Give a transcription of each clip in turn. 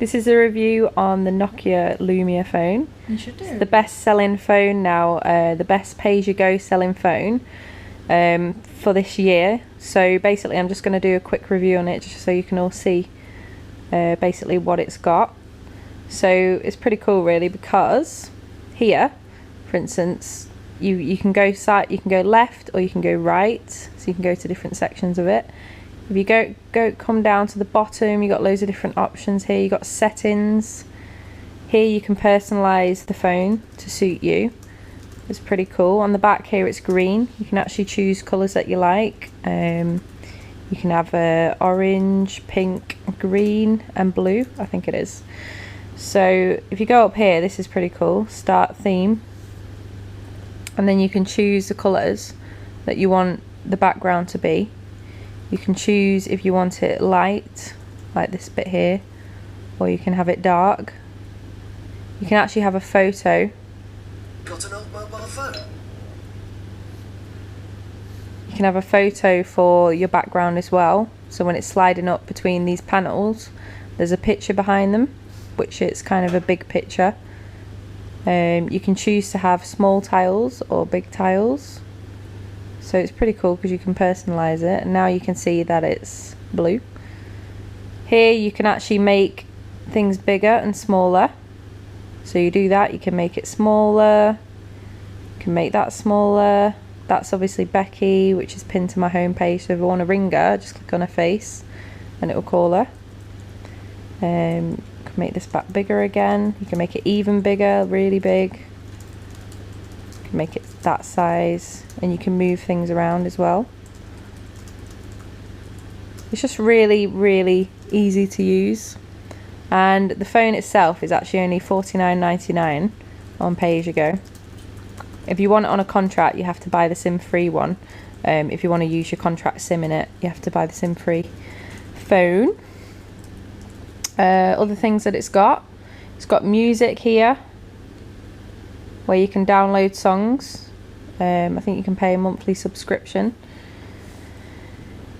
This is a review on the Nokia Lumia phone. You should do. It's the best selling phone now, the best pay-as-you-go selling phone for this year. So basically I'm just going to do a quick review on it just so you can all see basically what it's got. So it's pretty cool really, because here, for instance, you can go left or you can go right, so you can go to different sections of it. If you come down to the bottom, you got loads of different options here. You got settings. Here you can personalize the phone to suit you. It's pretty cool. On the back here it's green. You can actually choose colors that you like. You can have orange, pink, green and blue, I think it is. So if you go up here, this is pretty cool. Start theme. And then you can choose the colors that you want the background to be. You can choose if you want it light, like this bit here, or you can have it dark. You can actually have a photo. Got an old mobile phone? You can have a photo for your background as well. So when it's sliding up between these panels, there's a picture behind them, which is kind of a big picture. You can choose to have small tiles or big tiles. So it's pretty cool because you can personalize it, and now you can see that it's blue. Here you can actually make things bigger and smaller. So you do that, you can make it smaller, you can make that smaller. That's obviously Becky, which is pinned to my home page. So if I want to ring her, just click on her face and it will call her. You can make this back bigger again. You can make it even bigger, really big. You can make it that size, and you can move things around as well. It's just really, really easy to use. And the phone itself is actually only $49.99 on pay-as-you-go. If you want it on a contract, you have to buy the SIM-free one. If you want to use your contract SIM in it, you have to buy the SIM-free phone. Other things that it's got music here, where you can download songs. I think you can pay a monthly subscription.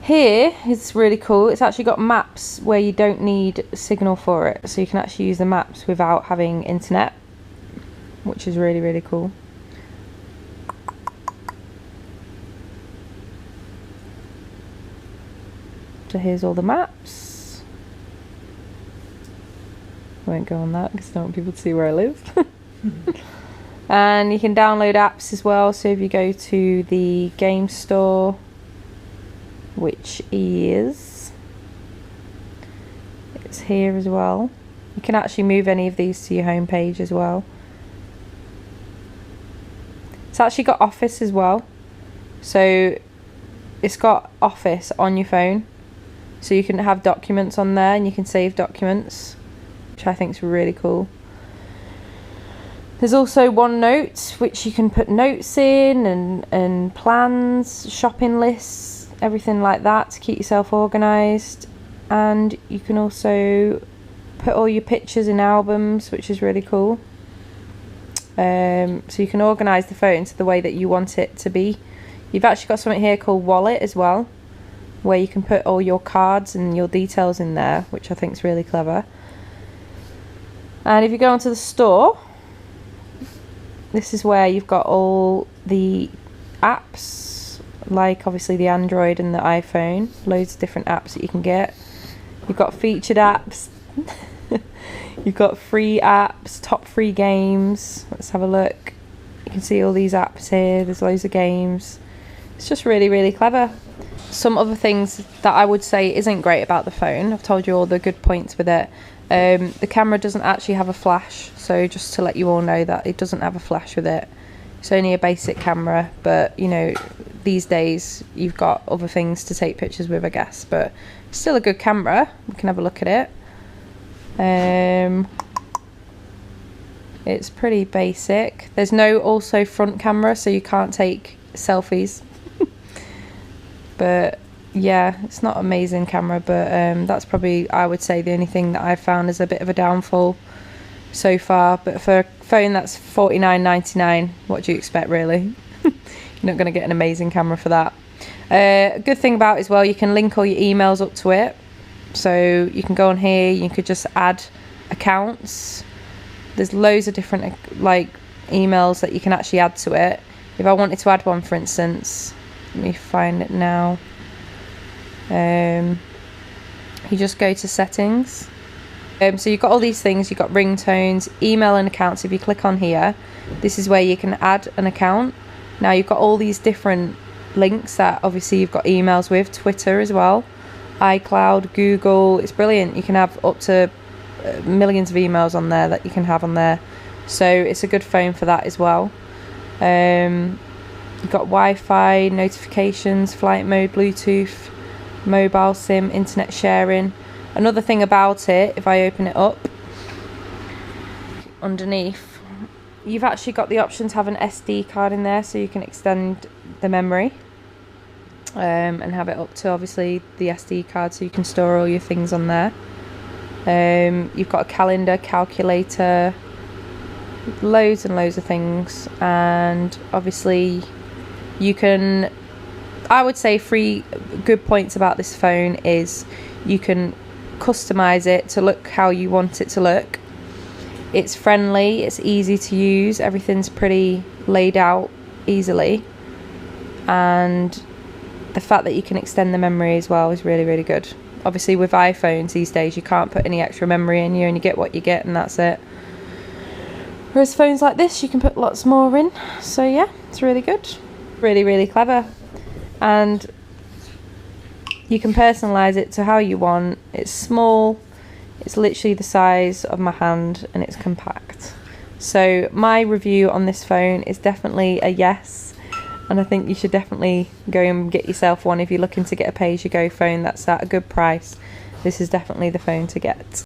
Here it's really cool. It's actually got maps where you don't need a signal for it, so you can actually use the maps without having internet, which is really, really cool. So here's all the maps. I won't go on that because I don't want people to see where I live. And you can download apps as well. So if you go to the game store, which is, it's here as well. You can actually move any of these to your home page as well. It's actually got Office as well. So it's got Office on your phone. So you can have documents on there and you can save documents, which I think is really cool. There's also OneNote, which you can put notes in and plans, shopping lists, everything like that to keep yourself organised. And you can also put all your pictures in albums, which is really cool. So you can organise the phone to the way that you want it to be. You've actually got something here called Wallet as well, where you can put all your cards and your details in there, which I think is really clever. And if you go onto the store, this is where you've got all the apps, like obviously the Android and the iPhone, loads of different apps that you can get. You've got featured apps, you've got free apps, top free games. Let's have a look. You can see all these apps here, there's loads of games. It's just really, really clever. Some other things that I would say isn't great about the phone, I've told you all the good points with it. The camera doesn't actually have a flash, so just to let you all know that it doesn't have a flash with it. It's only a basic camera, but you know, these days you've got other things to take pictures with, I guess, but it's still a good camera. We can have a look at it. It's pretty basic. There's no also front camera, so you can't take selfies. But yeah, it's not an amazing camera, but that's probably, I would say, the only thing that I've found is a bit of a downfall so far. But for a phone that's $49.99, what do you expect really? You're not going to get an amazing camera for that. A good thing about it as well, you can link all your emails up to it. So you can go on here, you could just add accounts. There's loads of different like emails that you can actually add to it. If I wanted to add one, for instance, let me find it now. You just go to settings. So you've got all these things. You've got ringtones, email and accounts. If you click on here, this is where you can add an account. Now you've got all these different links that obviously you've got emails with, Twitter as well, iCloud, Google. It's brilliant. You can have up to millions of emails on there that you can have on there. So it's a good phone for that as well. You've got Wi-Fi, notifications, flight mode, Bluetooth, mobile SIM, internet sharing. Another thing about it, if I open it up, underneath, you've actually got the option to have an SD card in there, so you can extend the memory and have it up to obviously the SD card, so you can store all your things on there. You've got a calendar, calculator, loads and loads of things, and obviously you can, I would say 3 good points about this phone is you can customize it to look how you want it to look. It's friendly, it's easy to use, everything's pretty laid out easily, and the fact that you can extend the memory as well is really, really good. Obviously with iPhones these days you can't put any extra memory in, you only get what you get and that's it. Whereas phones like this you can put lots more in, so yeah, it's really good. Really, really clever, and you can personalise it to how you want. It's small, it's literally the size of my hand, and it's compact. So my review on this phone is definitely a yes, and I think you should definitely go and get yourself one if you're looking to get a pay-as-you-go phone that's at a good price. This is definitely the phone to get.